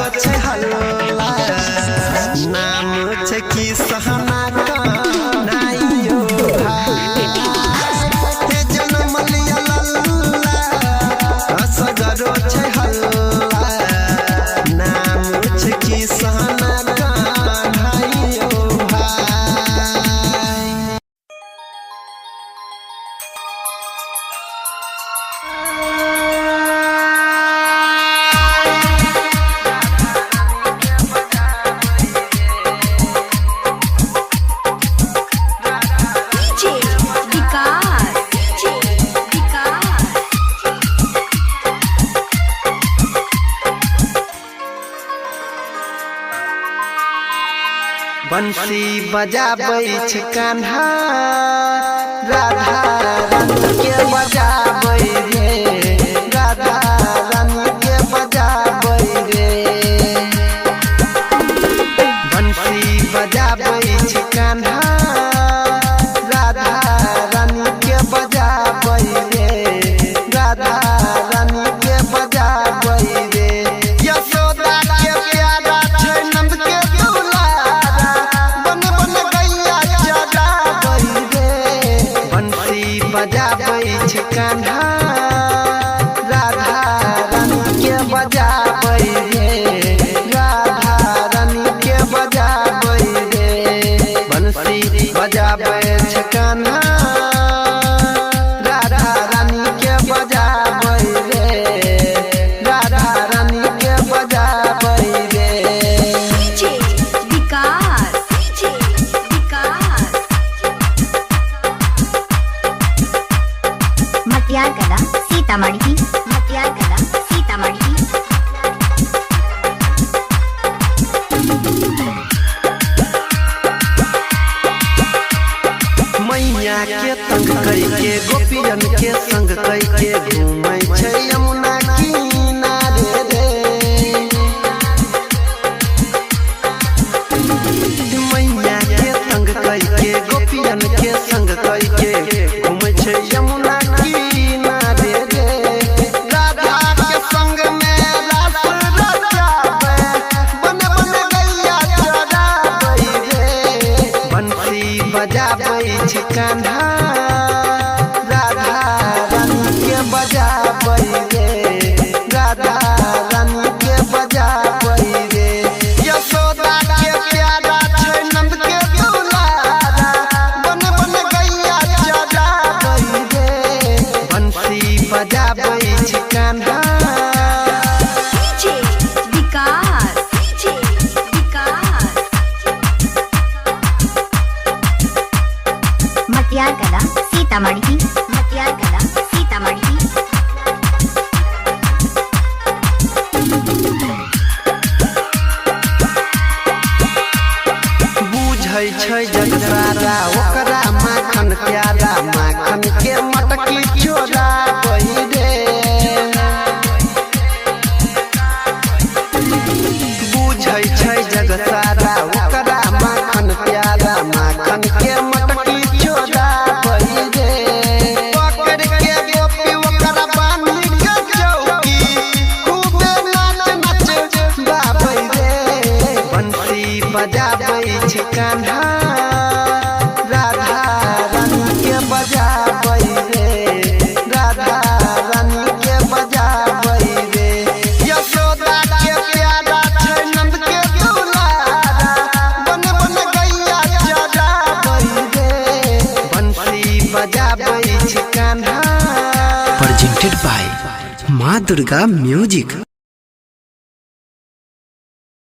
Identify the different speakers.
Speaker 1: सगरो छे हल्ला नाम छे की सहना नाइयो भाई ते जन्म लिया लल्ला सगरो छे हल्ला नाम छे की सहना नाइयो भाई। बंसी बजाबै छै कान्हा राधा रानी के बजाबै रे राधा रानी के बजाबै रे बंसी बजाबै छै कान्हा राधा रानी के बजाबै रे राधा रानी के बजाबै रे यशोदा के प्यारा छै नंद के बजाबै छै कान्हा राधा रानी के बजाबै रे राधा रानी के बजाबै रे बंसी बजाबै छै कान्हा राधा रानी के बजाबै रे राधा रानी के बजाबै रे।
Speaker 2: मटियारकला सीतामढ़ी मटियारकला सीतामढ़ी।
Speaker 1: मैया के तंग कई के गोपियन के संग कई के घूमै छै यमुना किनारे रे मैया के तंग कई के गोपियन के संग कई के घूमै छै यमुना किनारे रे राधा के संग में रास रचाबै बन बन गैया चराबै रे बंसी बजाबै छै कान्हा राधा रानी के बजाबै रे राधा रानी के बजाबै रे यशोदा के प्यारा छै नंद के दुलारा बन बन गैया चराबै रे बंसी बजाबै छै कान्हा।
Speaker 2: मटियारकला सीतामढ़ी मटियारकला सीतामढ़ी।
Speaker 1: बुझै छै जग सारा ओकरा माखन प्यारा माखन के मटकी चोराबै रे बुझै छै जग सारा ओकरा माखन प्यारा माखन के मटकी चोराबै रे पकड़ के गोपी ओकरा बानी के चौकी खूबे नाच नाच गाबै रे बंसी बजाबै छै कान्हा राधा रानी के बजाबै रे राधा रानी के बजाबै रे यशोदा के प्यारा छै नंद के दुलारा बन बन गैया चराबै रे बंसी बजाबै छै कान्हा।
Speaker 3: presented by माँ दुर्गा म्यूजिक।